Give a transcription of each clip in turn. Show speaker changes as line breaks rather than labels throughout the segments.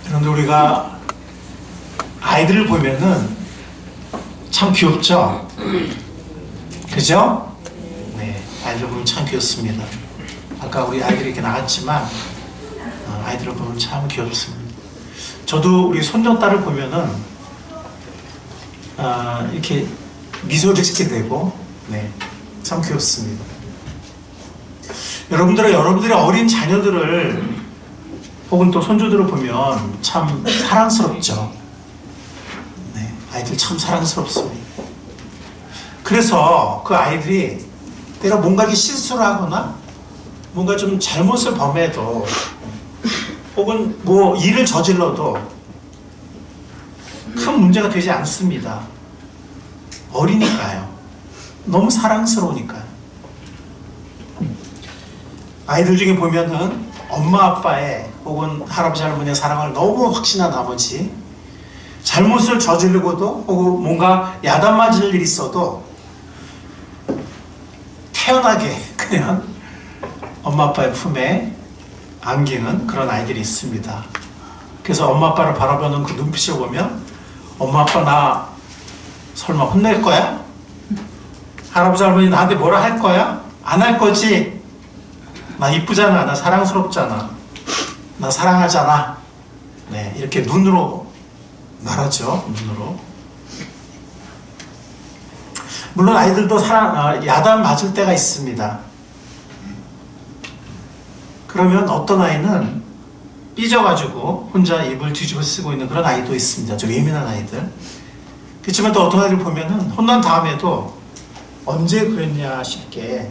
그런데 우리가 아이들을 보면은 참 귀엽죠? 그죠? 네, 아이들 보면 참 귀엽습니다. 아까 우리 아이들이 이렇게 나갔지만 아이들을 보면 참 귀엽습니다. 저도 우리 손녀딸을 보면은 이렇게 미소를 짓게 되고, 네, 참 귀엽습니다. 여러분들의 어린 자녀들을 혹은 또 손주들을 보면 참 사랑스럽죠. 네, 아이들 참 사랑스럽습니다. 그래서 그 아이들이 때로 뭔가 이렇게 실수를 하거나 뭔가 좀 잘못을 범해도 혹은 뭐 일을 저질러도 큰 문제가 되지 않습니다. 어리니까요. 너무 사랑스러우니까요. 아이들 중에 보면은 엄마 아빠의 혹은 할아버지 할머니의 사랑을 너무 확신한 나머지 잘못을 저지르고도 혹은 뭔가 야단 맞을 일이 있어도 태연하게 그냥 엄마 아빠의 품에 안기는 그런 아이들이 있습니다. 그래서 엄마 아빠를 바라보는 그 눈빛을 보면 엄마 아빠 나 설마 혼낼 거야? 할아버지 할머니 나한테 뭐라 할 거야? 안 할 거지? 나 이쁘잖아, 나 사랑스럽잖아, 나 사랑하잖아. 네, 이렇게 눈으로 말하죠. 눈으로. 물론 아이들도 야단 맞을 때가 있습니다. 그러면 어떤 아이는 삐져가지고 혼자 입을 뒤집어 쓰고 있는 그런 아이도 있습니다. 좀 예민한 아이들. 그렇지만 또 어떤 아이들 보면은 혼난 다음에도 언제 그랬냐 싶게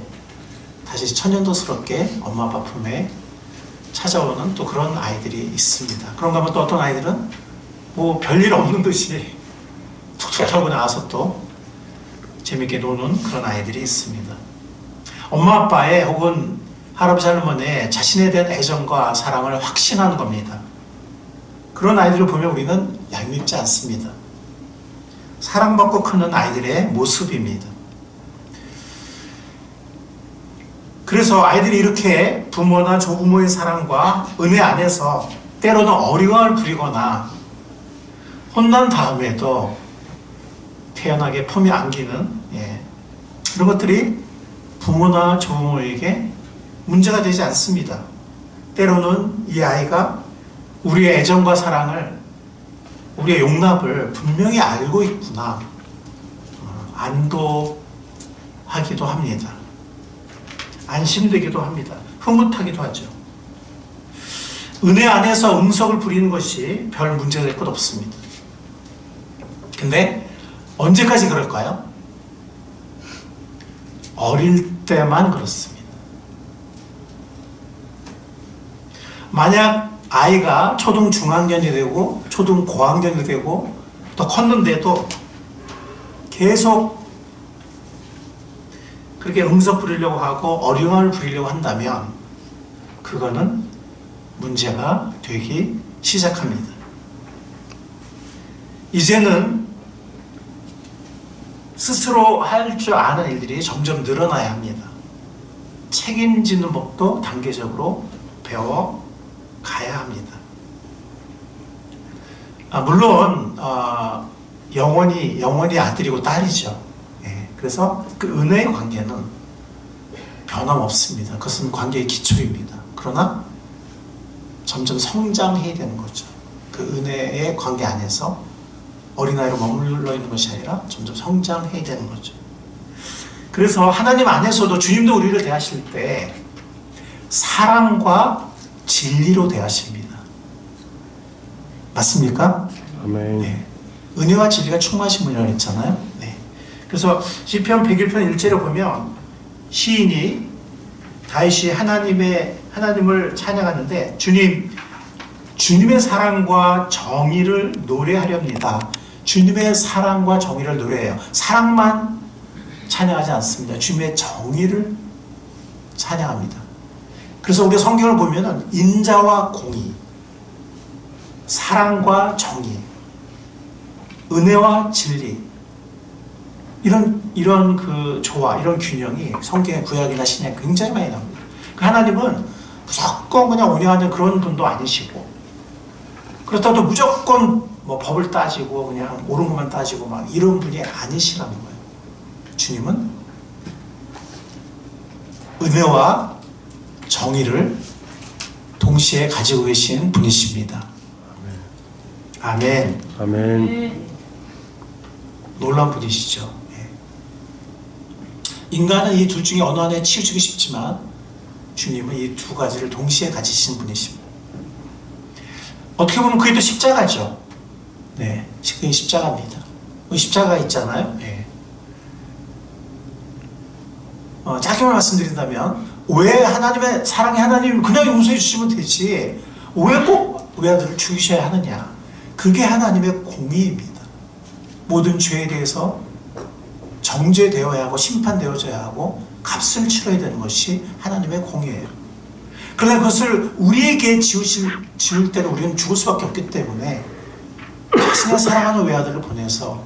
다시 천연도스럽게 엄마 아빠 품에 찾아오는 또 그런 아이들이 있습니다. 그런가 하면 또 어떤 아이들은 뭐 별일 없는 듯이 툭툭 털고 나와서 또 재밌게 노는 그런 아이들이 있습니다. 엄마 아빠의 혹은 할아버지 할머니의 자신에 대한 애정과 사랑을 확신하는 겁니다. 그런 아이들을 보면 우리는 얄밉지 않습니다. 사랑받고 크는 아이들의 모습입니다. 그래서 아이들이 이렇게 부모나 조부모의 사랑과 은혜 안에서 때로는 어려움을 부리거나 혼난 다음에도 태연하게 품에 안기는 그런 것들이 부모나 조부모에게 문제가 되지 않습니다. 때로는 이 아이가 우리의 애정과 사랑을, 우리의 용납을 분명히 알고 있구나, 안도하기도 합니다. 안심되기도 합니다. 흐뭇하기도 하죠. 은혜 안에서 응석을 부리는 것이 별 문제가 될 것 없습니다. 근데 언제까지 그럴까요? 어릴 때만 그렇습니다. 만약 아이가 초등 중학년이 되고 초등 고학년이 되고 또 컸는데도 계속 그렇게 응석 부리려고 하고 어려움을 부리려고 한다면 그거는 문제가 되기 시작합니다. 이제는 스스로 할 줄 아는 일들이 점점 늘어나야 합니다. 책임지는 법도 단계적으로 배워가야 합니다. 물론 영원히 아들이고 딸이죠. 그래서 그 은혜의 관계는 변함없습니다. 그것은 관계의 기초입니다. 그러나 점점 성장해야 되는 거죠. 그 은혜의 관계 안에서 어린아이로 머물러 있는 것이 아니라 점점 성장해야 되는 거죠. 그래서 하나님 안에서도 주님도 우리를 대하실 때 사랑과 진리로 대하십니다. 맞습니까?
아멘.
네. 은혜와 진리가 충만하신 분이라고 했잖아요. 네. 그래서 시편 101편 1절에 보면 시인이 다윗이 하나님을 찬양하는데 주님의 사랑과 정의를 노래하렵니다. 주님의 사랑과 정의를 노래해요. 사랑만 찬양하지 않습니다. 주님의 정의를 찬양합니다. 그래서 우리 성경을 보면은 인자와 공의, 사랑과 정의, 은혜와 진리, 이런 그 조화, 이런 균형이 성경의 구약이나 신약에 굉장히 많이 나옵니다. 그 하나님은 무조건 그냥 운영하는 그런 분도 아니시고, 그렇다고 무조건 뭐 법을 따지고 그냥 옳은 것만 따지고 막 이런 분이 아니시라는 거예요. 주님은 은혜와 정의를 동시에 가지고 계신 분이십니다. 아멘.
아멘.
놀라운 분이시죠. 예. 인간은 이 둘 중에 어느 하나에 치우치고 싶지만 주님은 이 두 가지를 동시에 가지신 분이십니다. 어떻게 보면 그게 또 십자가죠. 네, 그게 십자가입니다. 십자가 있잖아요. 예. 짧게 말씀드린다면 왜 하나님의 사랑의 하나님 그냥 용서해 주시면 되지 왜 꼭 우리 아들을 죽이셔야 하느냐. 그게 하나님의 공의입니다. 모든 죄에 대해서 정죄되어야 하고 심판되어져야 하고 값을 치러야 되는 것이 하나님의 공의예요. 그러나 그것을 우리에게 지울 때는 우리는 죽을 수밖에 없기 때문에 자신의 사랑하는 외아들을 보내서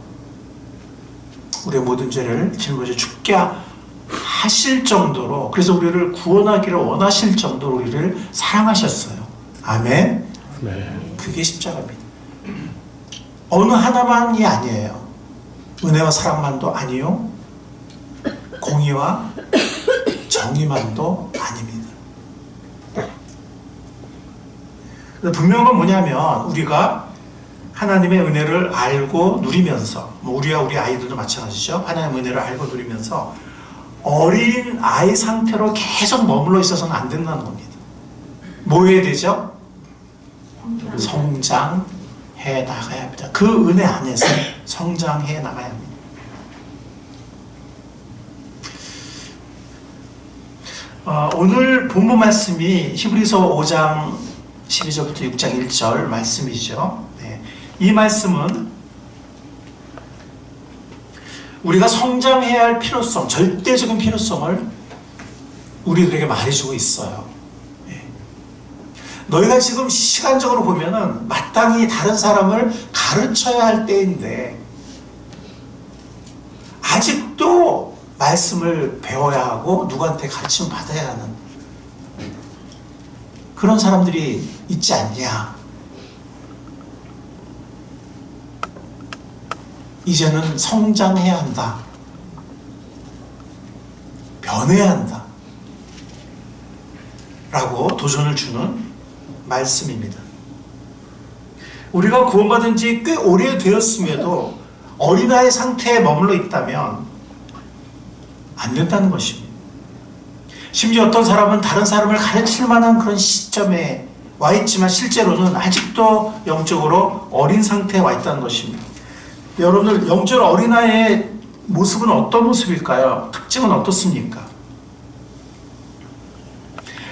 우리의 모든 죄를 짊어져 죽게 하실 정도로, 그래서 우리를 구원하기를 원하실 정도로 우리를 사랑하셨어요. 아멘.
네.
그게 십자가입니다. 어느 하나만이 아니에요. 은혜와 사랑만도 아니요, 공의와 정의만도 아닙니다. 분명한 건 뭐냐면 우리가 하나님의 은혜를 알고 누리면서, 우리와 우리 아이들도 마찬가지죠. 하나님의 은혜를 알고 누리면서 어린 아이 상태로 계속 머물러 있어서는 안 된다는 겁니다. 뭐 해야 되죠? 성장해 나가야 합니다. 그 은혜 안에서 성장해 나가야 합니다. 오늘 본문 말씀이 히브리서 5장 12절부터 6장 1절 말씀이죠. 네. 이 말씀은 우리가 성장해야 할 필요성, 절대적인 필요성을 우리들에게 말해주고 있어요. 네. 너희가 지금 시간적으로 보면은 마땅히 다른 사람을 가르쳐야 할 때인데 아직도 말씀을 배워야 하고 누구한테 가르침을 받아야 하는 그런 사람들이 있지 않냐. 이제는 성장해야 한다. 변해야 한다. 라고 도전을 주는 말씀입니다. 우리가 구원받은 지 꽤 오래되었음에도 어린아이 상태에 머물러 있다면 안 된다는 것입니다. 심지어 어떤 사람은 다른 사람을 가르칠 만한 그런 시점에 와 있지만 실제로는 아직도 영적으로 어린 상태에 와 있다는 것입니다. 여러분들, 영적 어린아이의 모습은 어떤 모습일까요? 특징은 어떻습니까?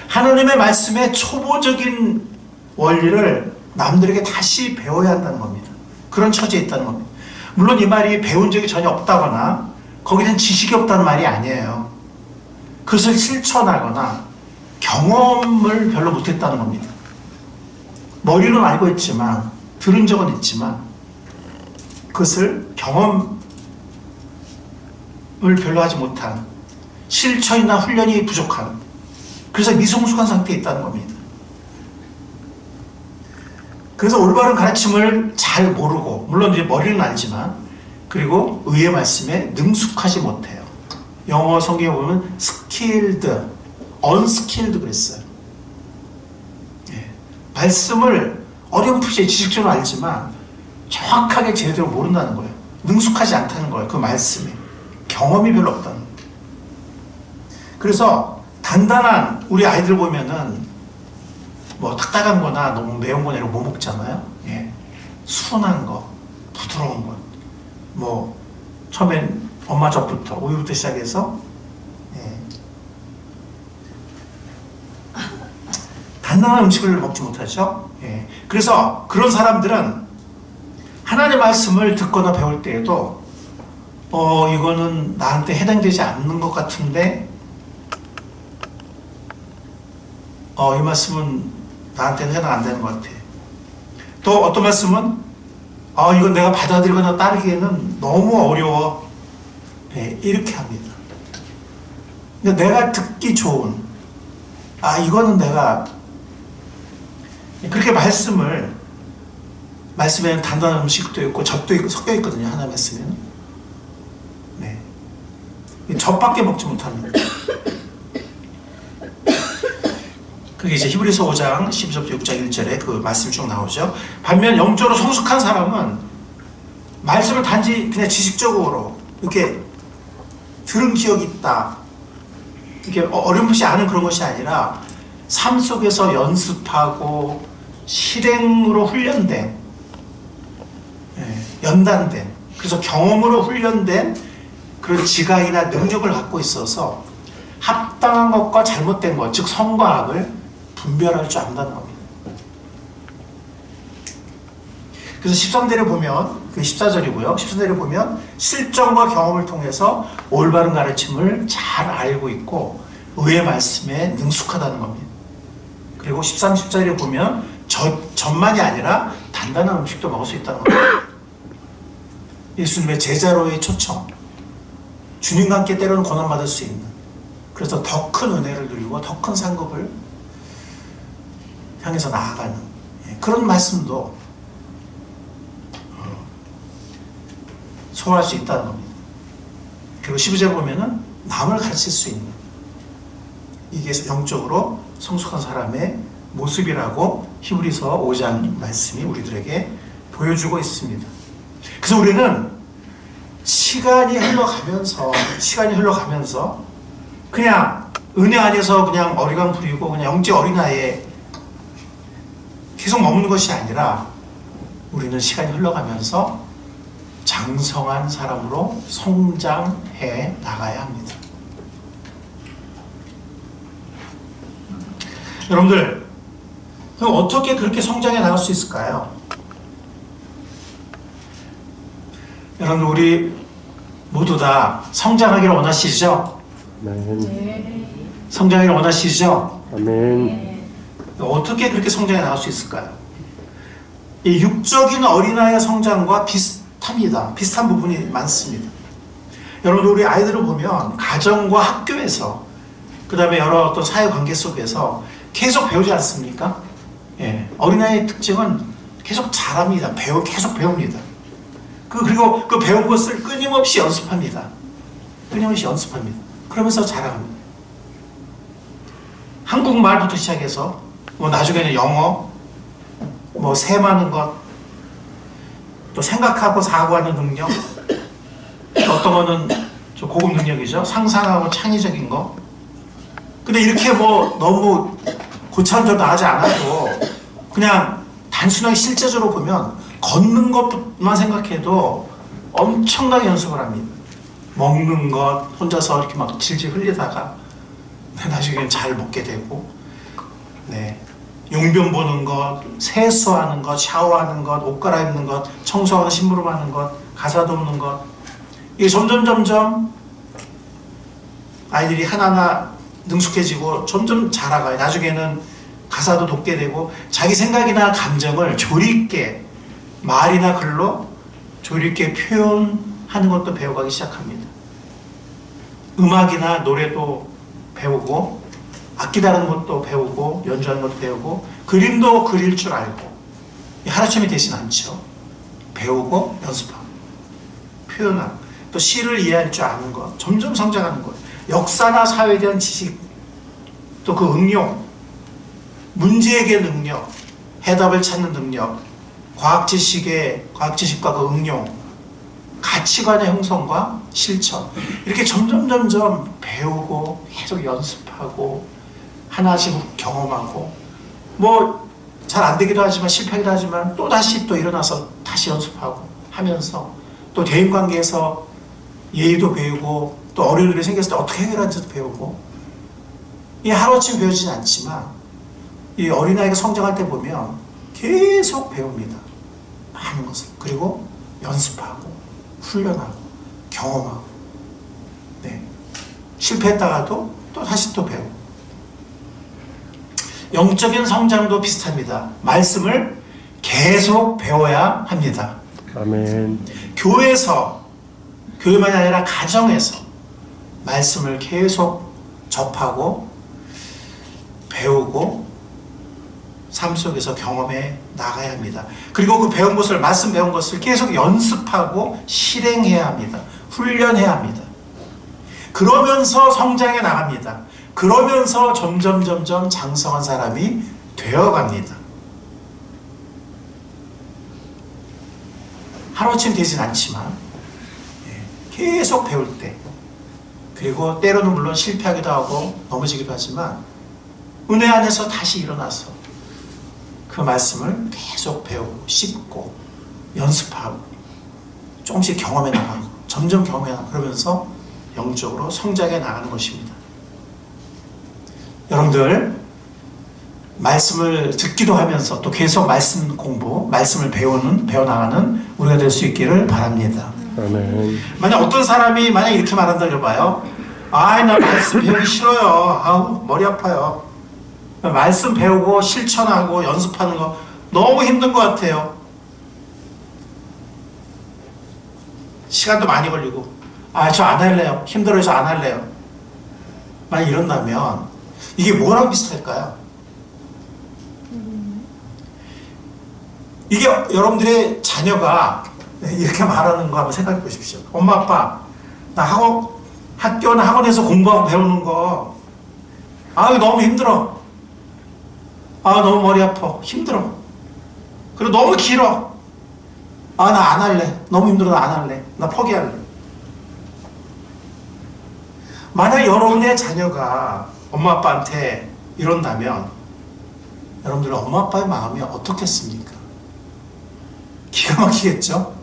하나님의 말씀의 초보적인 원리를 남들에게 다시 배워야 한다는 겁니다. 그런 처지에 있다는 겁니다. 물론 이 말이 배운 적이 전혀 없다거나 거기는 지식이 없다는 말이 아니에요. 그것을 실천하거나 경험을 별로 못했다는 겁니다. 머리로는 알고 있지만, 들은 적은 있지만 그것을 경험을 별로 하지 못한, 실천이나 훈련이 부족한, 그래서 미성숙한 상태에 있다는 겁니다. 그래서 올바른 가르침을 잘 모르고, 물론 이제 머리는 알지만, 그리고 의의 말씀에 능숙하지 못해요. 영어 성경에 보면 skilled, unskilled 그랬어요. 예. 말씀을 어렴풋이 지식적으로 알지만 정확하게 제대로 모른다는 거예요. 능숙하지 않다는 거예요. 그 말씀에 경험이 별로 없다는 거예요. 그래서 단단한 우리 아이들 보면은 뭐 딱딱한 거나 너무 매운 거나 이런 거 못 먹잖아요. 예. 순한 거, 부드러운 거, 뭐 처음엔 엄마 젖부터, 우유부터 시작해서, 예, 단단한 음식을 먹지 못하죠. 예. 그래서 그런 사람들은 하나님의 말씀을 듣거나 배울 때에도 이거는 나한테 해당되지 않는 것 같은데, 이 말씀은 나한테는 해당 안 되는 것 같아. 또 어떤 말씀은 이건 내가 받아들이거나 따르기에는 너무 어려워. 네, 이렇게 합니다. 근데 내가 듣기 좋은, 이거는 내가 그렇게 말씀을 말씀에는 단단한 음식도 있고 젖도 있고 섞여 있거든요. 하나 말씀에는. 네. 젖밖에 먹지 못합니다. 그게 이제 히브리서 5장 12절부터 6장 1절에 그 말씀이 쭉 나오죠. 반면 영적으로 성숙한 사람은 말씀을 단지 그냥 지식적으로 이렇게 들은 기억이 있다, 이렇게 어렴풋이 아는 그런 것이 아니라 삶 속에서 연습하고 실행으로 훈련된, 연단된, 그래서 경험으로 훈련된 그런 지각이나 능력을 갖고 있어서 합당한 것과 잘못된 것, 즉 선과 악을 분별할 줄 안다는 겁니다. 그래서 13절에 보면, 그 14절이고요. 14절에 보면 실정과 경험을 통해서 올바른 가르침을 잘 알고 있고 의의 말씀에 능숙하다는 겁니다. 그리고 13, 14절에 보면 젖만이 아니라 단단한 음식도 먹을 수 있다는 겁니다. 예수님의 제자로의 초청, 주님과 함께 때로는 고난받을 수 있는, 그래서 더 큰 은혜를 누리고 더 큰 상급을 향해서 나아가는 그런 말씀도 소화할 수 있다는 겁니다. 그리고 12절 보면은 남을 가르칠 수 있는, 이게 영적으로 성숙한 사람의 모습이라고 히브리서 5장 말씀이 우리들에게 보여주고 있습니다. 그래서 우리는 시간이 흘러가면서 그냥 은혜 안에서 그냥 어리광 부리고 그냥 영적 어린아이에 계속 머무는 것이 아니라 우리는 시간이 흘러가면서 장성한 사람으로 성장해 나가야 합니다. 여러분들, 그럼 어떻게 그렇게 성장해 나갈 수 있을까요? 여러분, 우리 모두 다 성장하기를 원하시죠?
아멘.
성장하기를 원하시죠?
아멘.
어떻게 그렇게 성장해 나갈 수 있을까요? 이 육적인 어린아이의 성장과 비슷합니다. 비슷한 부분이 많습니다. 여러분, 우리 아이들을 보면 가정과 학교에서, 그 다음에 여러 어떤 사회관계 속에서 계속 배우지 않습니까? 어린아이의 특징은 계속 잘합니다. 계속 배웁니다. 그리고 그 배운 것을 끊임없이 연습합니다. 그러면서 자라갑니다. 한국말부터 시작해서 나중에는 영어, 세마는 것, 또 생각하고 사고하는 능력, 또 어떤 거는 좀 고급 능력이죠. 상상하고 창의적인 거. 근데 이렇게 너무 고차원적으로 나가지 않아도 그냥 단순하게 실제적으로 보면 걷는 것만 생각해도 엄청나게 연습을 합니다. 먹는 것, 혼자서 이렇게 막 질질 흘리다가 나중에는 잘 먹게 되고, 용변 보는 것, 세수하는 것, 샤워하는 것, 옷 갈아입는 것, 청소하고 심부름하는 것, 가사 돕는 것, 이게 점점 아이들이 하나하나 능숙해지고 점점 자라가요. 나중에는 가사도 돕게 되고 자기 생각이나 감정을 조리있게 말이나 글로 조리있게 표현하는 것도 배워가기 시작합니다. 음악이나 노래도 배우고 악기 다루는 것도 배우고 연주하는 것도 배우고 그림도 그릴 줄 알고, 하루아침에 되진 않죠. 배우고 연습하고 표현하고 또 시를 이해할 줄 아는 것, 점점 성장하는 것, 역사나 사회에 대한 지식, 또 그 응용, 문제해결 능력, 해답을 찾는 능력, 과학 지식과 그 응용, 가치관의 형성과 실천, 이렇게 점점 배우고 계속 연습하고 하나씩 경험하고 잘 안 되기도 하지만 실패하기도 하지만 또 다시 또 일어나서 다시 연습하고 하면서 또 대인관계에서 예의도 배우고 또 어려운 일이 생겼을 때 어떻게 해결하는지도 배우고, 이 하루아침에 배우지는 않지만 이 어린아이가 성장할 때 보면 계속 배웁니다. 많은 것을. 그리고 연습하고 훈련하고 경험하고, 실패했다가도 또 다시 또 배우고. 영적인 성장도 비슷합니다. 말씀을 계속 배워야 합니다.
아멘.
교회만이 아니라 가정에서 말씀을 계속 접하고 배우고 삶 속에서 경험해 나가야 합니다. 그리고 그 배운 것을, 말씀 배운 것을 계속 연습하고 실행해야 합니다. 훈련해야 합니다. 그러면서 성장해 나갑니다. 그러면서 점점 장성한 사람이 되어갑니다. 하루아침 되진 않지만 계속 배울 때, 그리고 때로는 물론 실패하기도 하고 넘어지기도 하지만 은혜 안에서 다시 일어나서 그 말씀을 계속 배우고 씹고 연습하고 조금씩 경험해 나가고 점점 경험해 나가고 그러면서 영적으로 성장해 나가는 것입니다. 여러분들 말씀을 듣기도 하면서 또 계속 말씀 공부, 말씀을 배워나가는 우리가 될 수 있기를 바랍니다.
아멘.
만약 어떤 사람이 만약 이렇게 말한다 해봐요. 나 말씀 배우기 싫어요. 아우 머리 아파요. 말씀 배우고 실천하고 연습하는 거 너무 힘든 것 같아요. 시간도 많이 걸리고 저 안 할래요. 힘들어서 안 할래요. 만약 이런다면 이게 뭐랑 비슷할까요? 이게 여러분들의 자녀가 이렇게 말하는 거 한번 생각해 보십시오. 엄마 아빠 나 학교나 학원에서 공부하고 배우는 거 너무 힘들어. 너무 머리 아파. 힘들어. 그리고 너무 길어. 나 안 할래. 너무 힘들어. 나 안 할래. 나 포기할래. 만약 여러분의 자녀가 엄마 아빠한테 이런다면 여러분들은 엄마 아빠의 마음이 어떻겠습니까? 기가 막히겠죠?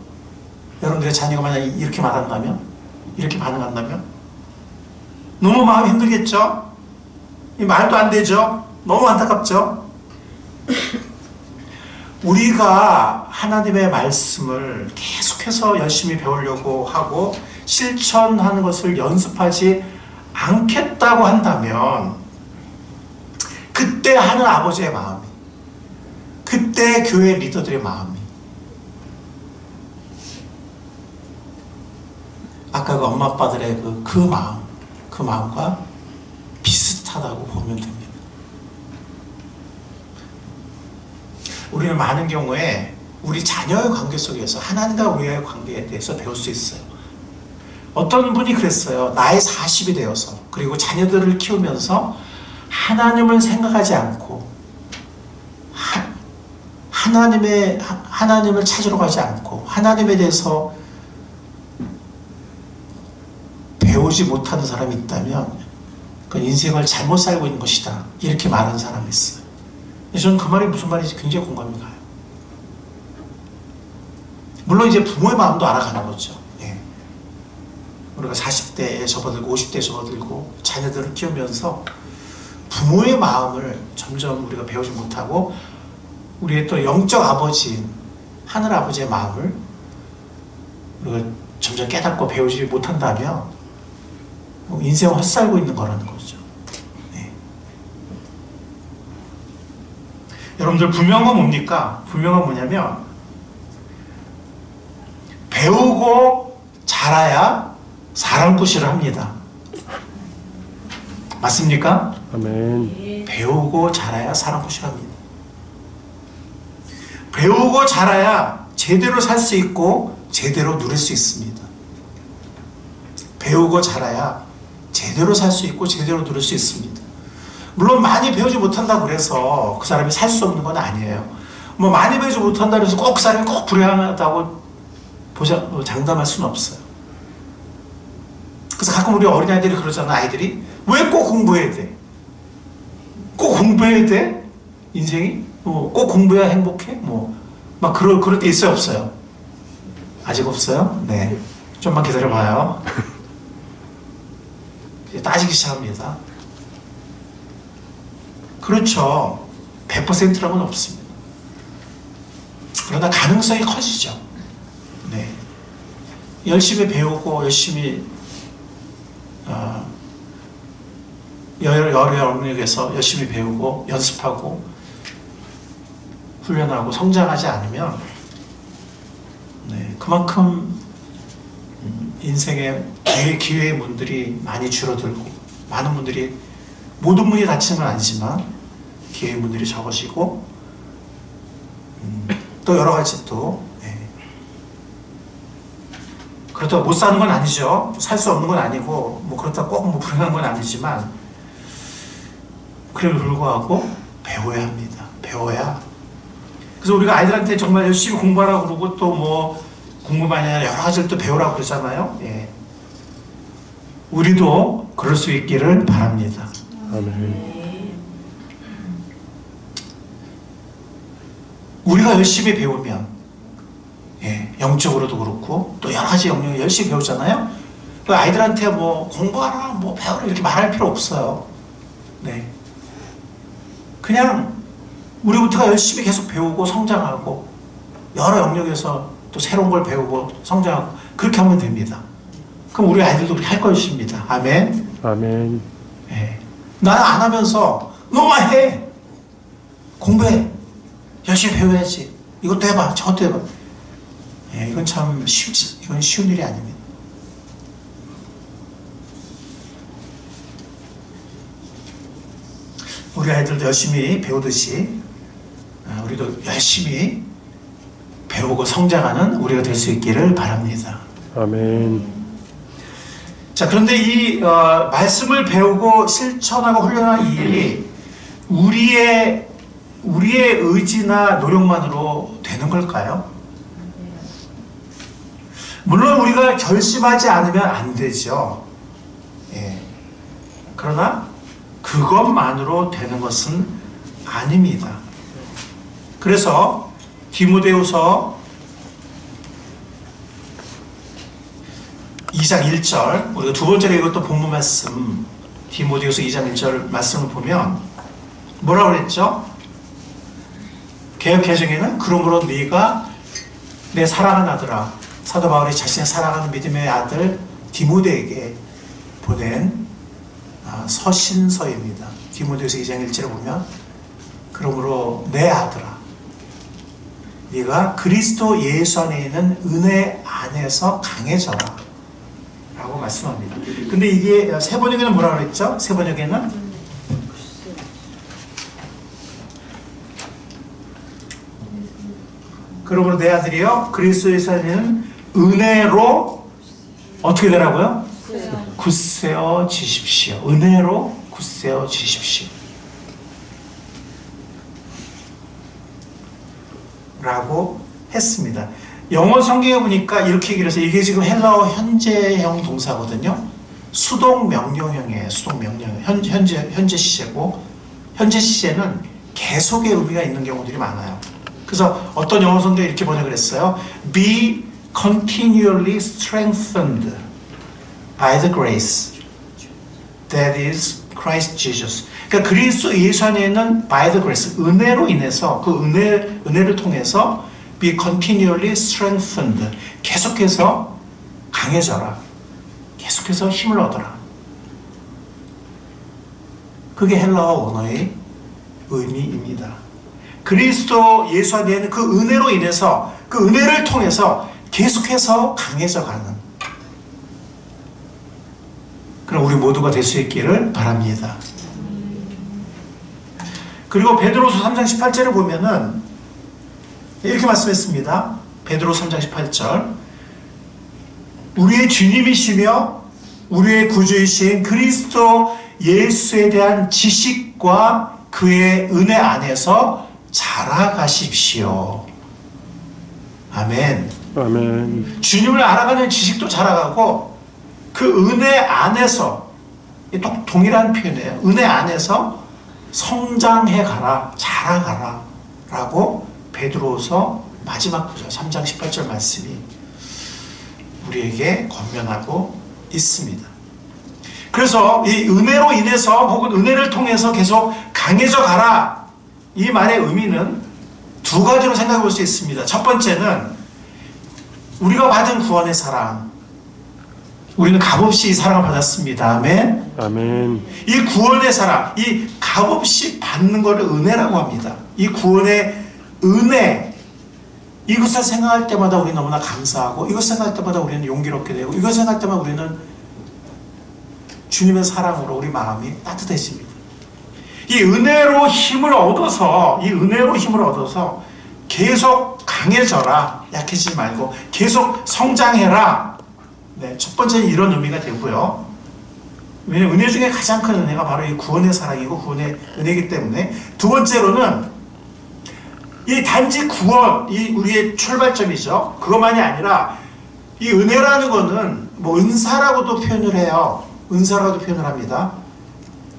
여러분들의 자녀가 만약 이렇게 말한다면, 이렇게 반응한다면 너무 마음이 힘들겠죠? 말도 안 되죠? 너무 안타깝죠? 우리가 하나님의 말씀을 계속해서 열심히 배우려고 하고 실천하는 것을 연습하지 않겠다고 한다면 그때 하는 아버지의 마음이, 그때 교회 리더들의 마음이 아까 그 엄마 아빠들의 그 마음과 비슷하다고 보면 됩니다. 우리는 많은 경우에 우리 자녀의 관계 속에서 하나님과 우리의 관계에 대해서 배울 수 있어요. 어떤 분이 그랬어요. 나이 40이 되어서, 그리고 자녀들을 키우면서 하나님을 생각하지 않고 하나님을 찾으러 가지 않고 하나님에 대해서 배우지 못하는 사람이 있다면 그 인생을 잘못 살고 있는 것이다, 이렇게 말하는 사람이 있어요. 저는 그 말이 무슨 말인지 굉장히 공감이 가요. 물론 이제 부모의 마음도 알아가는 거죠. 우리가 40대에 접어들고 50대에 접어들고 자녀들을 키우면서 부모의 마음을 점점 우리가 배우지 못하고 우리의 또 영적 아버지인 하늘 아버지의 마음을 우리가 점점 깨닫고 배우지 못한다면 인생을 헛살고 있는 거라는 거죠. 여러분들 분명한 뭡니까? 분명한 뭐냐면 배우고 자라야 사람꾸시를 합니다. 맞습니까?
아멘.
배우고 자라야 사람꾸시를 합니다. 배우고 자라야 제대로 살 수 있고 제대로 누릴 수 있습니다. 배우고 자라야 제대로 살 수 있고 제대로 누릴 수 있습니다. 물론 많이 배우지 못한다고 그래서 그 사람이 살 수 없는 건 아니에요. 많이 배우지 못한다고 해서 꼭 그 사람이 꼭 불행하다고 장담할 수는 없어요. 그래서 가끔 우리 어린아이들이 그러잖아. 아이들이 왜 꼭 공부해야 돼? 꼭 공부해야 돼? 인생이? 꼭 공부해야 행복해? 막 그럴 때 있어요, 없어요? 아직 없어요? 네. 좀만 기다려봐요. 이제 따지기 시작합니다. 그렇죠. 100%라고는 없습니다. 그러나 가능성이 커지죠. 네. 열심히 배우고 열심히 여러 영역에서 열심히 배우고 연습하고 훈련하고 성장하지 않으면 그만큼 인생의 기회의 문들이 많이 줄어들고 많은 분들이 모든 문이 닫히는 건 아니지만 기회의 문들이 적어지고 또 여러 가지 또 그렇다고 못 사는 건 아니죠. 살 수 없는 건 아니고 뭐 그렇다고 꼭 뭐 불행한 건 아니지만 그래도 불구하고 배워야 합니다. 배워야. 그래서 우리가 아이들한테 정말 열심히 공부하라고 그러고 또 뭐 공부만이 아니라 여러 가지를 또 배우라고 그러잖아요. 우리도 그럴 수 있기를 바랍니다.
아멘.
우리가 열심히 배우면 영적으로도 그렇고 또 여러 가지 영역을 열심히 배우잖아요. 그 아이들한테 뭐 공부하라, 뭐 배우라 이렇게 말할 필요 없어요. 그냥 우리부터가 열심히 계속 배우고 성장하고 여러 영역에서 또 새로운 걸 배우고 성장하고 그렇게 하면 됩니다. 그럼 우리 아이들도 그렇게 할 것입니다. 아멘.
아멘.
나는 안 하면서 너만 해. 공부해. 열심히 배워야지. 이것도 해봐. 저것도 해봐. 이건 참 이건 쉬운 일이 아닙니다. 우리 아이들도 열심히 배우듯이 우리도 열심히 배우고 성장하는 우리가 될 수 있기를 바랍니다.
아멘.
자, 그런데 이 말씀을 배우고 실천하고 훈련하는 이 일이 우리의 의지나 노력만으로 되는 걸까요? 물론 우리가 결심하지 않으면 안 되죠. 그러나 그것만으로 되는 것은 아닙니다. 그래서 디모데후서 2장 1절, 우리가 두 번째로 읽었던 본문 말씀, 디모데후서 2장 1절 말씀을 보면 뭐라고 그랬죠? 개역개정에는 그러므로 네가 내 사랑하는 아들아, 사도 바울이 자신의 사랑하는 믿음의 아들 디모데에게 보낸 서신서입니다. 디모데후서 2장 1절에 보면 그러므로 내 아들아, 네가 그리스도 예수 안에 있는 은혜 안에서 강해져라 라고 말씀합니다. 근데 이게 세 번역에는 뭐라고 그랬죠? 세 번역에는 그러므로 내 아들이여 그리스도 예수 안에 있는 은혜로 어떻게 되라고요? 굳세어지십시오. 은혜로 굳세어지십시오 라고 했습니다. 영어 성경에 보니까 이렇게 얘기를 해서 이게 지금 헬라어 현재형 동사거든요. 수동 명령형이에요. 수동 명령형. 현재 시제고, 현재 시제는 계속의 의미가 있는 경우들이 많아요. 그래서 어떤 영어 성경에 이렇게 번역을 했어요. Be continually strengthened by the grace that is Christ Jesus. 그러니까 그리스도 예수 안에 있는 by the grace, 은혜로 인해서 그 은혜를 통해서 be continually strengthened, 계속해서 강해져라, 계속해서 힘을 얻어라. 그게 헬라어 원어의 의미입니다. 그리스도 예수 안에 있는 그 은혜로 인해서, 그 은혜를 통해서 계속해서 강해져가는 그럼 우리 모두가 될 수 있기를 바랍니다. 그리고 베드로서 3장 18절을 보면은 이렇게 말씀했습니다. 베드로서 3장 18절, 우리의 주님이시며 우리의 구주이신 그리스도 예수에 대한 지식과 그의 은혜 안에서 자라가십시오. 아멘.
아멘.
주님을 알아가는 지식도 자라가고 그 은혜 안에서, 동일한 표현이에요. 은혜 안에서 성장해 가라, 자라가라 라고 베드로서 마지막 구절 3장 18절 말씀이 우리에게 권면하고 있습니다. 그래서 이 은혜로 인해서 혹은 은혜를 통해서 계속 강해져 가라, 이 말의 의미는 두 가지로 생각해 볼 수 있습니다. 첫 번째는 우리가 받은 구원의 사랑, 우리는 값없이 이 사랑을 받았습니다. 아멘.
아멘.
이 구원의 사랑, 이 값없이 받는 것을 은혜라고 합니다. 이 구원의 은혜, 이것을 생각할 때마다 우리는 너무나 감사하고, 이것을 생각할 때마다 우리는 용기롭게 되고, 이것을 생각할 때마다 우리는 주님의 사랑으로 우리 마음이 따뜻해집니다. 이 은혜로 힘을 얻어서 계속 강해져라. 약해지지 말고 계속 성장해라. 네, 첫 번째는 이런 의미가 되고요. 왜냐하면 은혜 중에 가장 큰 은혜가 바로 이 구원의 사랑이고 구원의 은혜이기 때문에, 두 번째로는 이 단지 구원, 이 우리의 출발점이죠. 그것만이 아니라 이 은혜라는 거는 뭐 은사라고도 표현을 해요. 은사라고도 표현을 합니다.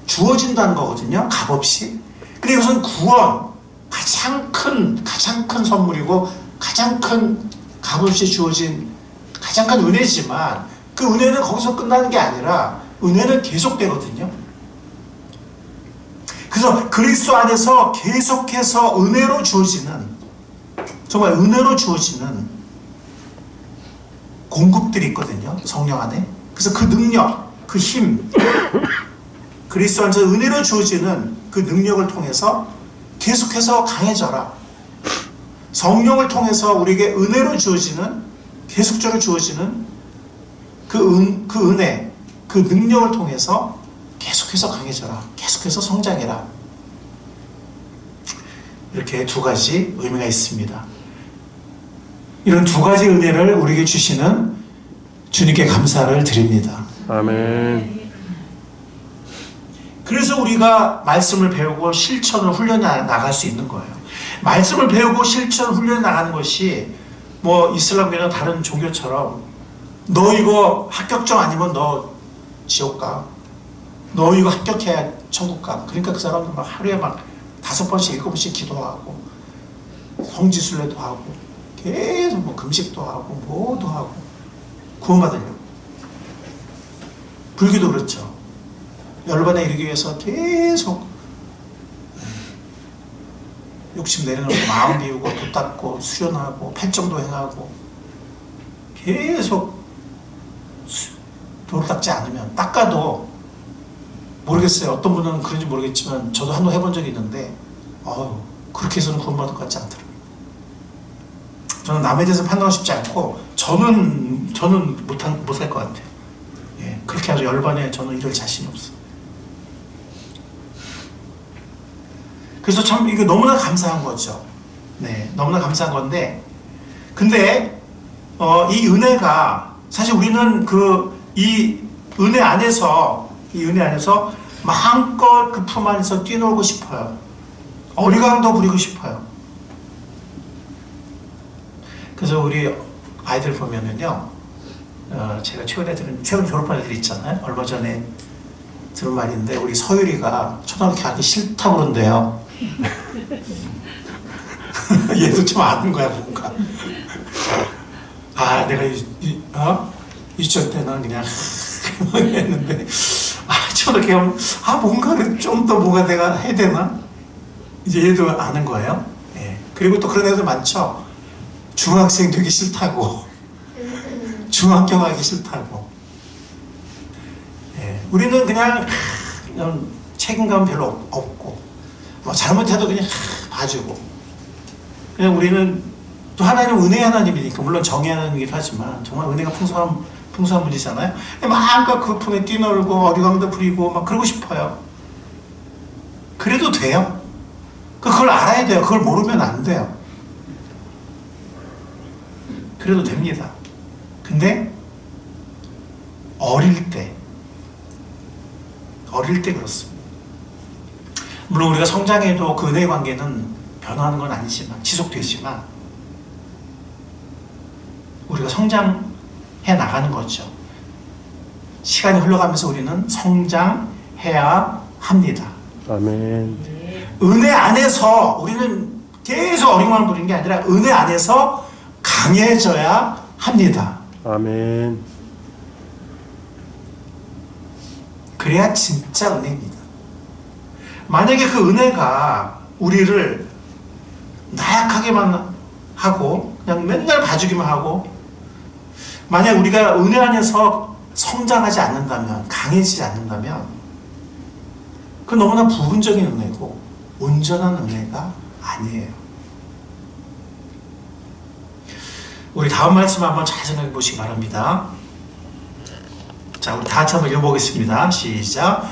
주어진다는 거거든요. 값없이. 근데 이것은 구원, 가장 큰 선물이고 가장 큰 값없이 주어진 가장 큰 은혜지만, 그 은혜는 거기서 끝나는 게 아니라 은혜는 계속되거든요. 그래서 그리스도 안에서 계속해서 은혜로 주어지는, 정말 은혜로 주어지는 공급들이 있거든요. 성령 안에. 그래서 그 능력, 그 힘, 그리스도 안에서 은혜로 주어지는 그 능력을 통해서 계속해서 강해져라. 성령을 통해서 우리에게 은혜로 주어지는, 계속적으로 주어지는 그 은혜, 그 능력을 통해서 계속해서 강해져라. 계속해서 성장해라. 이렇게 두 가지 의미가 있습니다. 이런 두 가지 은혜를 우리에게 주시는 주님께 감사를 드립니다.
아멘.
그래서 우리가 말씀을 배우고 실천을 훈련해 나갈 수 있는 거예요. 말씀을 배우고 실천 훈련해 나가는 것이 뭐 이슬람교나 다른 종교처럼 너 이거 합격점 아니면 너 지옥 가, 너 이거 합격해야 천국 가. 그러니까 그 사람들 막 하루에 막 5번씩 7번씩 기도하고 성지순례도 하고 계속 뭐 금식도 하고 뭐도 하고 구원받으려고. 불교도 그렇죠. 열반에 이르기 위해서 계속 욕심 내려놓고 마음 비우고 도 닦고 수련하고 팔정도 행하고 계속 도를 닦지 않으면, 닦아도 모르겠어요. 어떤 분은 그런지 모르겠지만 저도 한번 해본 적이 있는데 그렇게 해서는 구원받을 것 같지 않더라고요. 저는 남에 대해서 판단하고 싶지 않고 저는 못할 것 같아요. 예, 그렇게 아주 열반에 저는 이럴 자신이 없어요. 그래서 참 이거 너무나 감사한 거죠. 네, 너무나 감사한 건데, 근데 이 은혜가 사실 우리는 이 은혜 안에서 마음껏 그 품 안에서 뛰놀고 싶어요. 어리광도 부리고 싶어요. 그래서 우리 아이들 보면은요, 제가 최근 졸업한 애들 있잖아요. 얼마 전에 들은 말인데, 우리 서유리가 초등학교 가기 싫다고 그런대요. 얘도 좀 아는 거야, 뭔가. 내가 유치원 때는 그냥 했는데, 초등학교 가면 뭔가를 좀 더 뭐가 내가 해야 되나? 이제 얘도 아는 거예요. 예. 그리고 또 그런 애들 많죠. 중학생 되기 싫다고, 중학교 가기 싫다고. 예. 우리는 그냥 책임감 별로 없고, 뭐 잘못해도 그냥 봐주고. 그냥 우리는 또 하나님 은혜의 하나님이니까, 물론 정의 하나님이기도 하지만 정말 은혜가 풍성한 분이잖아요. 마음껏 그 품에 뛰놀고 어리광도 부리고 막 그러고 싶어요. 그래도 돼요. 그걸 알아야 돼요. 그걸 모르면 안 돼요. 그래도 됩니다. 근데 어릴 때 그렇습니다. 물론 우리가 성장해도 그 은혜의 관계는 변화하는 건 아니지만, 지속되지만 우리가 성장해 나가는 거죠. 시간이 흘러가면서 우리는 성장해야 합니다.
아멘.
은혜 안에서 우리는 계속 어리광을 부리는 게 아니라 은혜 안에서 강해져야 합니다.
아멘.
그래야 진짜 은혜입니다. 만약에 그 은혜가 우리를 나약하게만 하고 그냥 맨날 봐주기만 하고, 만약 우리가 은혜 안에서 성장하지 않는다면, 강해지지 않는다면, 그건 너무나 부분적인 은혜고 온전한 은혜가 아니에요. 우리 다음 말씀 한번 잘 생각해 보시기 바랍니다. 자, 우리 다 같이 한번 읽어보겠습니다. 시작.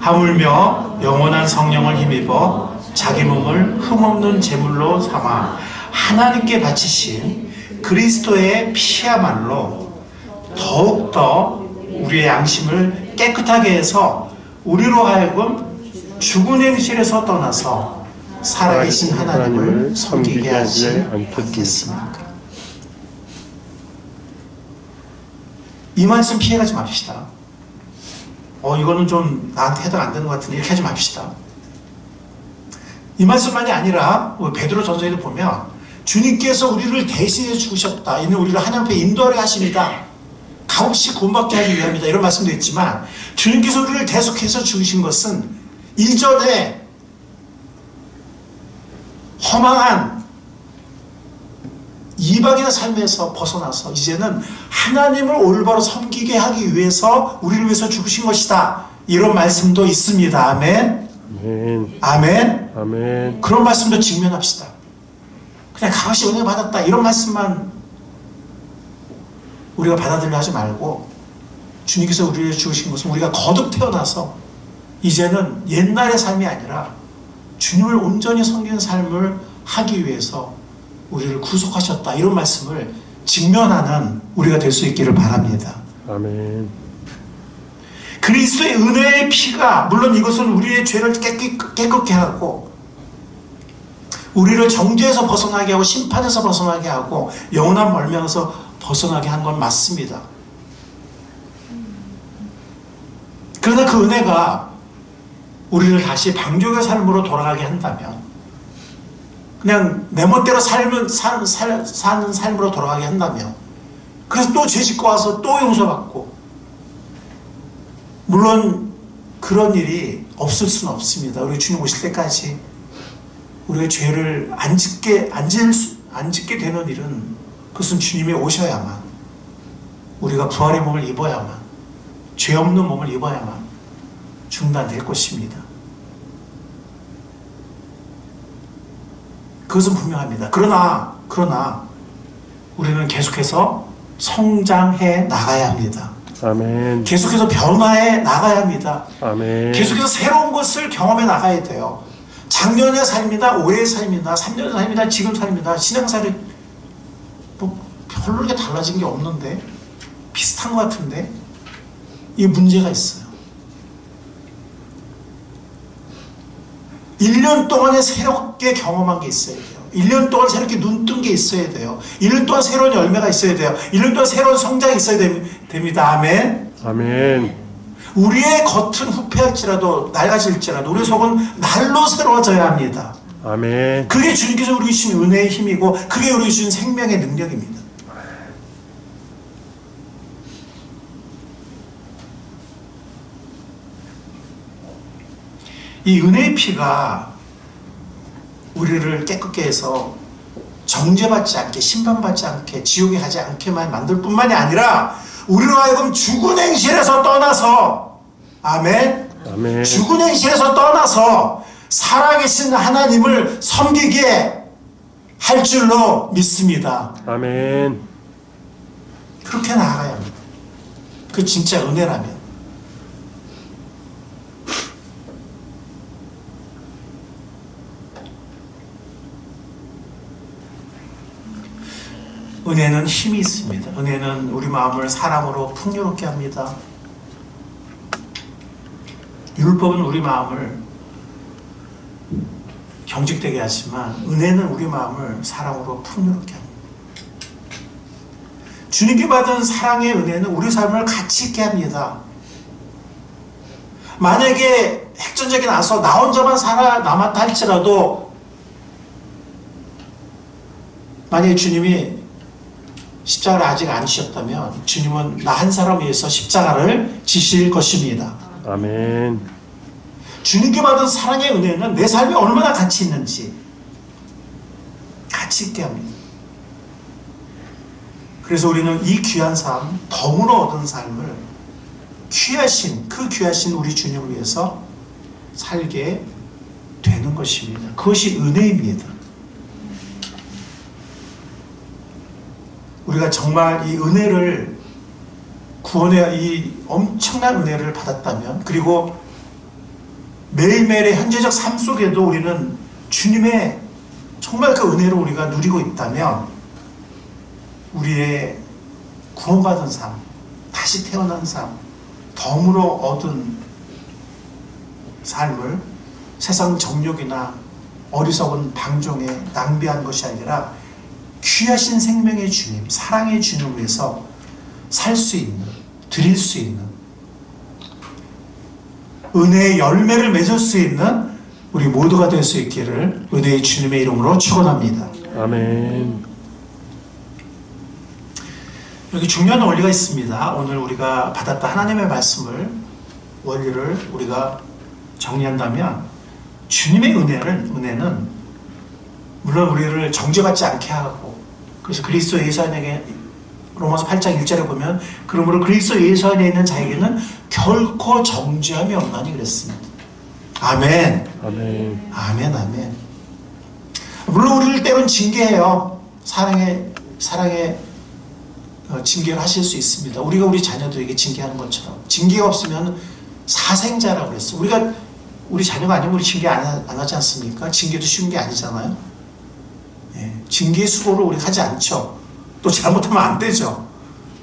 하물며 영원한 성령을 힘입어 자기 몸을 흠없는 제물로 삼아 하나님께 바치신 그리스도의 피야말로 더욱더 우리의 양심을 깨끗하게 해서 우리로 하여금 죽은 행실에서 떠나서 살아계신 하나님을 섬기게 하지 않겠습니까? 이 말씀 피해가지 맙시다. 이거는 좀 나한테 해당 안 되는 것 같은데 이렇게 하지 맙시다. 이 말씀만이 아니라 베드로 전서에도 보면 주님께서 우리를 대신해 죽으셨다. 이는 우리를 하나님 앞에 인도하려 하십니다. 값없이 구원받게 하기 위함이다. 이런 말씀도 있지만 주님께서 우리를 대속해서 죽으신 것은 이전에 허망한 이방인의 삶에서 벗어나서 이제는 하나님을 올바로 섬기게 하기 위해서 우리를 위해서 죽으신 것이다. 이런 말씀도 있습니다. 아멘.
아멘.
아멘.
아멘.
그런 말씀도 직면합시다. 그냥 값없이 은혜 받았다. 이런 말씀만 우리가 받아들여 하지 말고 주님께서 우리를 위해 죽으신 것은 우리가 거듭 태어나서 이제는 옛날의 삶이 아니라 주님을 온전히 섬기는 삶을 하기 위해서 우리를 구속하셨다. 이런 말씀을 직면하는 우리가 될 수 있기를 바랍니다.
아멘.
그리스도의 은혜의 피가 물론 이것은 우리의 죄를 깨끗게 하고 우리를 정죄에서 벗어나게 하고 심판에서 벗어나게 하고 영원한 벌명에서 벗어나게 한 건 맞습니다. 그러나 그 은혜가 우리를 다시 방종의 삶으로 돌아가게 한다면 그냥 내 멋대로 사는 삶으로 돌아가게 한다면 그래서 또 죄 짓고 와서 또 용서받고 물론 그런 일이 없을 수는 없습니다. 우리 주님 오실 때까지 우리가 죄를 안 짓게 되는 일은 그것은 주님이 오셔야만 우리가 부활의 몸을 입어야만 죄 없는 몸을 입어야만 중단될 것입니다. 그것은 분명합니다. 그러나 우리는 계속해서 성장해 나가야 합니다.
아멘.
계속해서 변화해 나가야 합니다.
아멘.
계속해서 새로운 것을 경험해 나가야 돼요. 작년의 삶이다, 올해의 삶이다, 3년의 삶이다, 지금 삶이다, 신앙살이 별로 그렇게 달라진 게 없는데 비슷한 것 같은데 이 문제가 있어요. 1년 동안에 새롭게 경험한 게 있어야 돼요. 1년 동안 새롭게 눈뜬 게 있어야 돼요. 1년 동안 새로운 열매가 있어야 돼요. 1년 동안 새로운 성장이 있어야 됩니다. 아멘.
아멘.
우리의 겉은 후패할지라도 낡아질지라도 우리 속은 날로 새로워져야 합니다.
아멘.
그게 주님께서 우리에게 주신 은혜의 힘이고 그게 우리에게 주신 생명의 능력입니다. 이 은혜의 피가 우리를 깨끗게 해서 정죄받지 않게 심판받지 않게 지옥에 가지 않게만 만들 뿐만이 아니라 우리로 하여금 죽은 행실에서 떠나서 아멘.
아멘.
죽은 행실에서 떠나서 살아계신 하나님을 섬기게 할 줄로 믿습니다.
아멘.
그렇게 나아가야 합니다. 그 진짜 은혜라면. 은혜는 힘이 있습니다. 은혜는 우리 마음을 사랑으로 풍요롭게 합니다. 율법은 우리 마음을 경직되게 하지만 은혜는 우리 마음을 사랑으로 풍요롭게 합니다. 주님께 받은 사랑의 은혜는 우리 삶을 가치 있게 합니다. 만약에 핵전쟁이 나서 나 혼자만 살아남았다 할지라도 만약에 주님이 십자가를 아직 안 지셨다면 주님은 나 한 사람 위해서 십자가를 지실 것입니다.
아멘.
주님께 받은 사랑의 은혜는 내 삶이 얼마나 가치 있는지 가치 있게 합니다. 그래서 우리는 이 귀한 삶, 덤으로 얻은 삶을 그 귀하신 우리 주님을 위해서 살게 되는 것입니다. 그것이 은혜입니다. 우리가 정말 이 은혜를 구원의 이 엄청난 은혜를 받았다면 그리고 매일매일의 현재적 삶 속에도 우리는 주님의 정말 그 은혜를 우리가 누리고 있다면 우리의 구원받은 삶, 다시 태어난 삶, 덤으로 얻은 삶을 세상 정욕이나 어리석은 방종에 낭비한 것이 아니라 귀하신 생명의 주님, 사랑의 주님을 위해서 살 수 있는, 드릴 수 있는, 은혜의 열매를 맺을 수 있는 우리 모두가 될 수 있기를 은혜의 주님의 이름으로 축원합니다.
아멘.
여기 중요한 원리가 있습니다. 오늘 우리가 받았다 하나님의 말씀을, 원리를 우리가 정리한다면, 주님의 은혜는 물론 우리를 정죄받지 않게 하고, 그래서 그리스도 예수 안에, 로마서 8장 1절에 보면 그러므로 그리스도 예수 안에 있는 자에게는 결코 정죄함이 없나니 그랬습니다. 아멘.
아멘.
아멘. 아멘. 물론 우리를 때론 징계해요. 사랑의 징계를 하실 수 있습니다. 우리가 우리 자녀들에게 징계하는 것처럼. 징계가 없으면 사생자라고 그랬어요. 우리 자녀가 아니면 우리 징계 안 하지 않습니까? 징계도 쉬운 게 아니잖아요. 예, 징계 수고를 우리 하지 않죠. 또 잘못하면 안 되죠.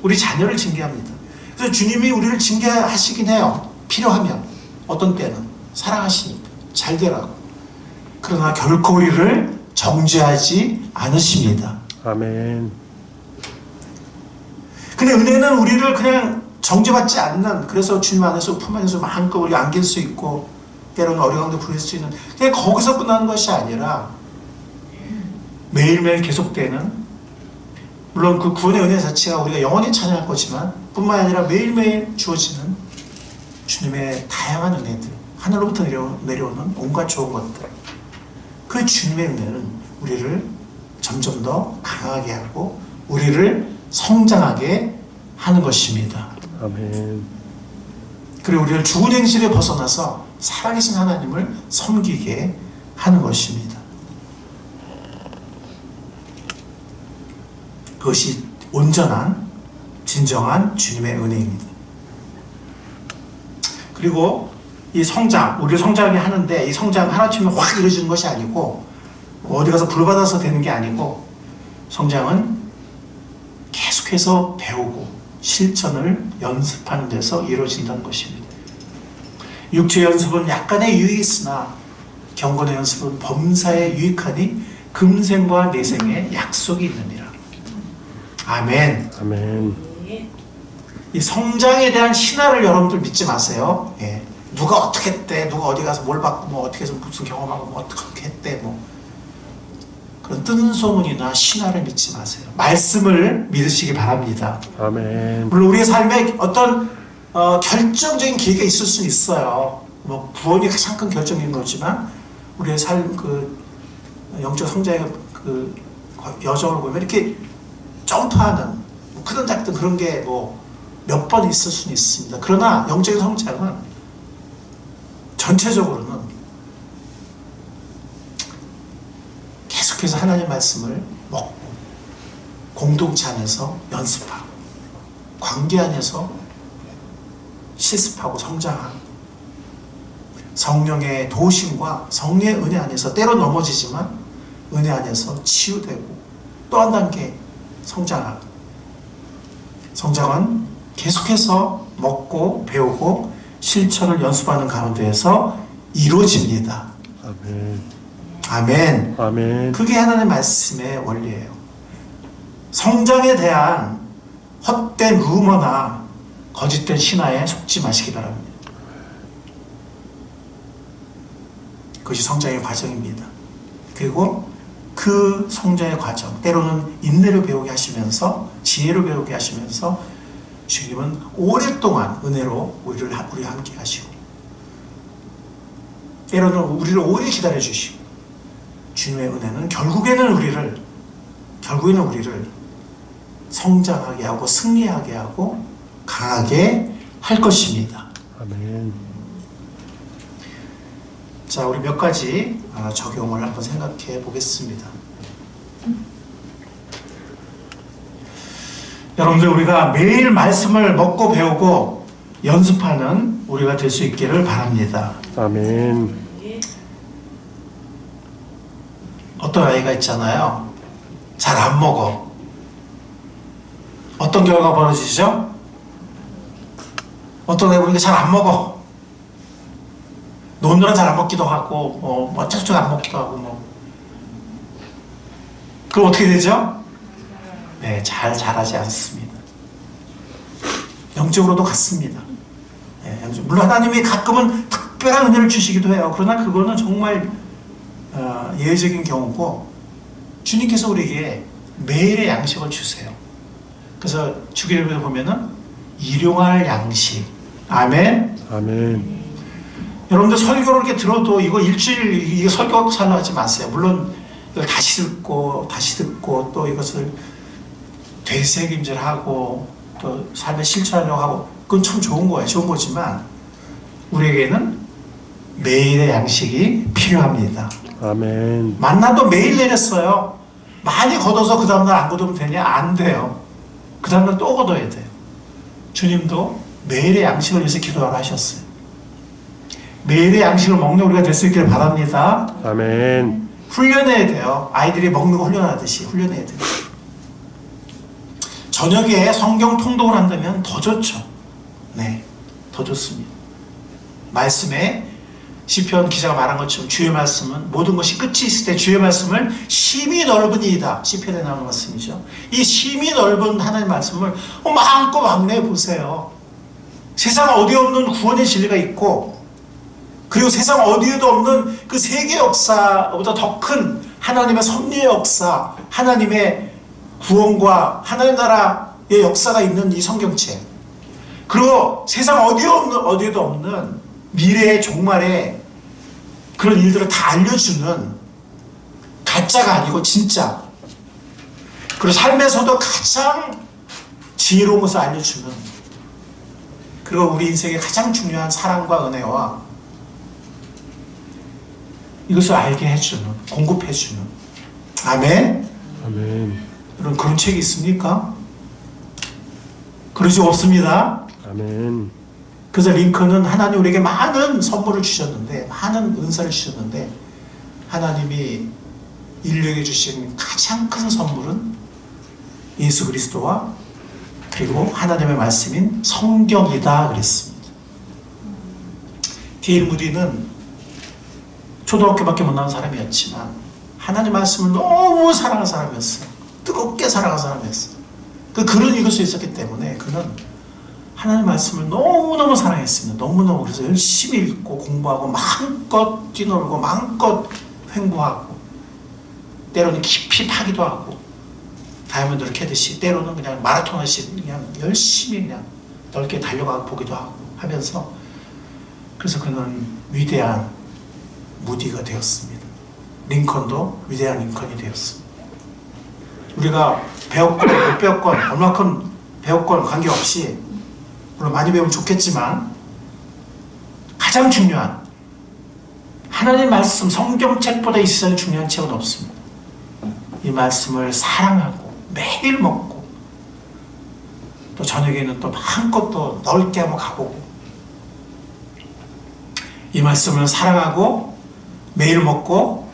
우리 자녀를 징계합니다. 그래서 주님이 우리를 징계하시긴 해요. 필요하면. 어떤 때는. 사랑하시니까. 잘 되라고. 그러나 결코 우리를 정죄하지 않으십니다.
아멘.
근데 은혜는 우리를 그냥 정죄받지 않는, 그래서 주님 안에서 품 안에서 마음껏 우리 안길 수 있고 때로는 어려움도 부릴 수 있는, 그냥 거기서 끝나는 것이 아니라 매일매일 계속되는, 물론 그 구원의 은혜 자체가 우리가 영원히 찬양할 거지만 뿐만 아니라 매일매일 주어지는 주님의 다양한 은혜들, 하늘로부터 내려오는 온갖 좋은 것들, 그 주님의 은혜는 우리를 점점 더 강하게 하고 우리를 성장하게 하는 것입니다.
아멘.
그리고 우리를 죽은 행실에 벗어나서 살아계신 하나님을 섬기게 하는 것입니다. 그것이 온전한 진정한 주님의 은혜입니다. 그리고 이 성장, 우리를 성장하게 하는데 이 성장 하나쯤에 확 이루어지는 것이 아니고 어디 가서 불받아서 되는 게 아니고, 성장은 계속해서 배우고 실천을 연습하는 데서 이루어진다는 것입니다. 육체 연습은 약간의 유익이 있으나 경건의 연습은 범사에 유익하니 금생과 내생에 약속이 있느니라. 아멘.
아멘.
이 성장에 대한 신화를 여러분들 믿지 마세요. 예. 누가 어떻게 했대, 누가 어디 가서 뭘 받고 뭐 어떻게 해서 무슨 경험하고 뭐 어떻게 했대, 뭐 그런 뜨는 소문이나 신화를 믿지 마세요. 말씀을 믿으시기 바랍니다.
아멘.
물론 우리의 삶에 어떤 결정적인 기회가 있을 수는 있어요. 뭐 구원이 가장 큰 결정인 거지만 우리의 삶, 그 영적 성장의 그 여정을 보면 이렇게 점프하는 뭐 크든 작든 그런 게 뭐 몇 번 있을 수는 있습니다. 그러나 영적인 성장은 전체적으로는 계속해서 하나님의 말씀을 먹고 공동체 안에서 연습하고 관계 안에서 실습하고 성장하고 성령의 도우심과 성령의 은혜 안에서 때로 넘어지지만 은혜 안에서 치유되고 또 한 단계 성장하고, 성장은 계속해서 먹고 배우고 실천을 연습하는 가운데에서 이루어집니다.
아멘.
아멘.
아멘.
그게 하나님의 말씀의 원리예요. 성장에 대한 헛된 루머나 거짓된 신화에 속지 마시기 바랍니다. 그것이 성장의 과정입니다. 그리고 그 성장의 과정, 때로는 인내를 배우게 하시면서 지혜를 배우게 하시면서 주님은 오랫동안 은혜로 우리와 함께 하시고 때로는 우리를 오래 기다려 주시고, 주님의 은혜는 결국에는 우리를 성장하게 하고 승리하게 하고 강하게 할 것입니다.
아멘.
자, 우리 몇 가지 적용을 한번 생각해 보겠습니다. 여러분들, 우리가 매일 말씀을 먹고 배우고 연습하는 우리가 될 수 있기를 바랍니다.
아멘.
어떤 어떤 아이가 있잖아요. 잘 안 먹어. 어떤 결과가 벌어지죠? 어떤 애 보니까 잘 안 먹어. 노느라 잘 안 먹기도 하고, 뭐, 짝짝 안 먹기도 하고, 뭐. 그럼 어떻게 되죠? 네, 잘 자라지 않습니다. 영적으로도 같습니다. 네, 물론 하나님이 가끔은 특별한 은혜를 주시기도 해요. 그러나 그거는 정말 예외적인 경우고, 주님께서 우리에게 매일의 양식을 주세요. 그래서 주기도문에 보면은 일용할 양식. 아멘.
아멘.
여러분들 설교를 이렇게 들어도 이거 일주일 이게 설교 살려 하지 마세요. 물론 이걸 다시 듣고 또 이것을 되새김질하고 또 삶에 실천하려고 하고 그건 참 좋은 거예요. 좋은 거지만 우리에게는 매일의 양식이 필요합니다.
아멘.
만나도 매일 내렸어요. 많이 걷어서 그 다음날 안 걷으면 되냐? 안 돼요. 그 다음날 또 걷어야 돼요. 주님도 매일의 양식을 위해서 기도하라 하셨어요. 매일의 양식을 먹는 우리가 될 수 있기를 바랍니다.
아멘.
훈련해야 돼요. 아이들이 먹는 거 훈련하듯이 훈련해야 돼요. 저녁에 성경 통독을 한다면 더 좋죠. 네, 더 좋습니다. 말씀에 시편 기자가 말한 것처럼 주의 말씀은 모든 것이 끝이 있을 때 주의 말씀을 심히 넓은 이이다. 시편에 나오는 말씀이죠. 이 심히 넓은 하나님의 말씀을 마음껏 왕래해 보세요. 세상 어디에 없는 구원의 진리가 있고 그리고 세상 어디에도 없는 그 세계 역사보다 더 큰 하나님의 섭리의 역사, 하나님의 구원과 하나님 나라의 역사가 있는 이 성경책, 그리고 세상 어디에도 없는 미래의 종말의 그런 일들을 다 알려주는, 가짜가 아니고 진짜, 그리고 삶에서도 가장 지혜로운 것을 알려주는, 그리고 우리 인생의 가장 중요한 사랑과 은혜와 이것을 알게 해주는, 공급해주는. 아멘.
아멘.
여러분 그런 책이 있습니까? 그러지 없습니다.
아멘.
그래서 링컨은 하나님 우리에게 많은 선물을 주셨는데, 많은 은사를 주셨는데, 하나님이 인류에게 주신 가장 큰 선물은 예수 그리스도와 그리고 하나님의 말씀인 성경이다 그랬습니다. D.L. 무디는 초등학교밖에 못 나온 사람이었지만 하나님 말씀을 너무 사랑한 사람이었어요. 뜨겁게 사랑한 사람이었어요. 그 글을 읽을 수 있었기 때문에 그는 하나님 말씀을 너무너무 사랑했습니다. 너무너무. 그래서 열심히 읽고 공부하고 마음껏 뛰놀고 마음껏 횡보하고 때로는 깊이 파기도 하고 다이아몬드를 캐듯이 때로는 그냥 마라톤 하듯이 그냥 열심히 그냥 넓게 달려가고 보기도 하고 하면서, 그래서 그는 위대한 무디가 되었습니다. 링컨도 위대한 링컨이 되었습니다. 우리가 배웠건 못 배웠건 얼마큼 배웠건 관계없이, 물론 많이 배우면 좋겠지만 가장 중요한 하나님 말씀, 성경책보다 이 세상에 중요한 책은 없습니다. 이 말씀을 사랑하고 매일 먹고 또 저녁에는 또 마음껏 또 넓게 한번 가보고, 이 말씀을 사랑하고 매일 먹고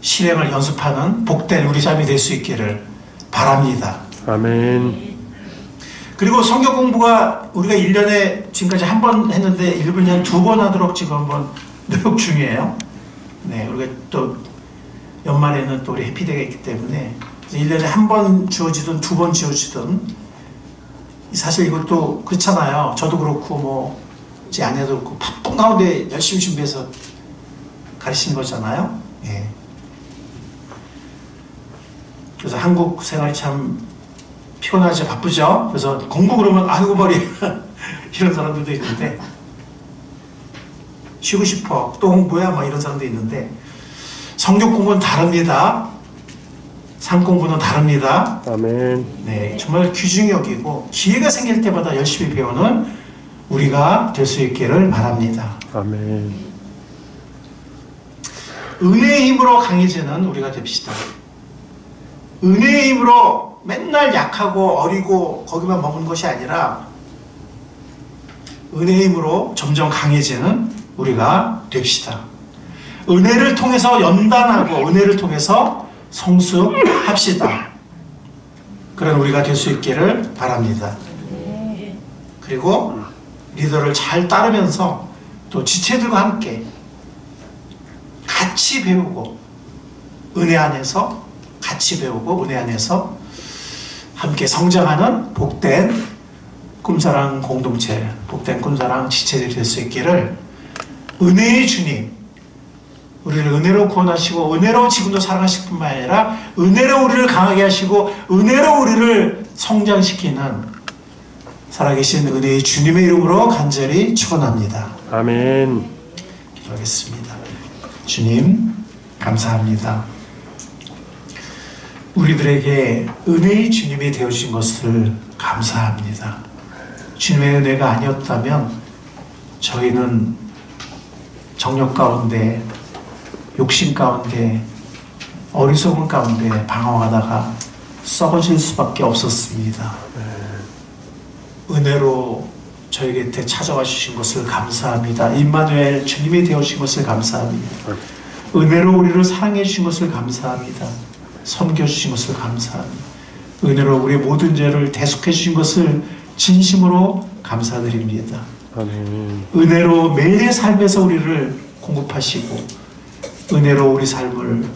실행을 연습하는 복된 우리 삶이 될 수 있기를 바랍니다.
아멘.
그리고 성경 공부가 우리가 1년에 지금까지 한 번 했는데 1분에 2번 하도록 지금 한번 노력 중이에요. 네, 우리가 또 연말에는 또 우리 해피데이가 있기 때문에 1년에 한 번 주어지든 2번 주어지든, 사실 이것도 그렇잖아요. 저도 그렇고 뭐 제 아내도 그렇고 바쁜 가운데 열심히 준비해서 가르치는 거잖아요. 예. 그래서 한국 생활이 참 피곤하죠. 바쁘죠. 그래서 공부 그러면 아이고 머리 이런 사람들도 있는데, 쉬고 싶어 또 공부야 뭐 이런 사람도 있는데, 성경 공부는 다릅니다. 상 공부는 다릅니다.
아멘.
네, 정말 귀중히 여기고 기회가 생길 때마다 열심히 배우는 우리가 될 수 있기를 바랍니다.
아멘.
은혜의 힘으로 강해지는 우리가 됩시다. 은혜의 힘으로 맨날 약하고 어리고 거기만 머무는 것이 아니라 은혜의 힘으로 점점 강해지는 우리가 됩시다. 은혜를 통해서 연단하고 은혜를 통해서 성숙합시다. 그런 우리가 될 수 있기를 바랍니다. 그리고 리더를 잘 따르면서 또 지체들과 함께 같이 배우고 은혜 안에서 같이 배우고 은혜 안에서 함께 성장하는 복된 꿈사랑 공동체, 복된 꿈사랑 지체들이 될 수 있기를 은혜의 주님, 우리를 은혜로 구원하시고 은혜로 지금도 사랑하실 뿐만 아니라 은혜로 우리를 강하게 하시고 은혜로 우리를 성장시키는 살아계신 은혜의 주님의 이름으로 간절히 축원합니다.
아멘.
기도하겠습니다. 주님 감사합니다. 우리들에게 은혜의 주님이 되어주신 것을 감사합니다. 주님의 은혜가 아니었다면 저희는 정욕 가운데, 욕심 가운데, 어리석음 가운데 방황하다가 썩어질 수밖에 없었습니다. 은혜로 저희 곁에 찾아와 주신 것을 감사합니다. 임마누엘 주님이 되어주신 것을 감사합니다. 은혜로 우리를 사랑해 주신 것을 감사합니다. 섬겨주신 것을 감사합니다. 은혜로 우리의 모든 죄를 대속해 주신 것을 진심으로 감사드립니다.
아멘.
은혜로 매일의 삶에서 우리를 공급하시고 은혜로 우리 삶을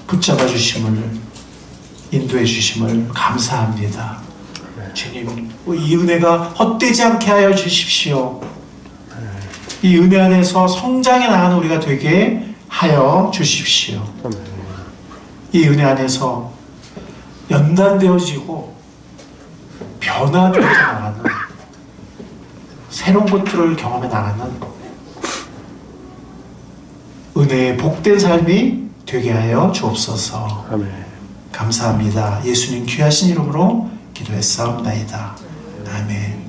붙잡아 주심을 인도해 주심을 감사합니다. 주님, 이 은혜가 헛되지 않게 하여 주십시오. 이 은혜 안에서 성장해 나가는 우리가 되게 하여 주십시오. 이 은혜 안에서 연단되어지고 변화되어 나가는 새로운 것들을 경험해 나가는 은혜의 복된 삶이 되게 하여 주옵소서.
아멘.
감사합니다. 예수님 귀하신 이름으로 기도했사옵나이다. 아멘.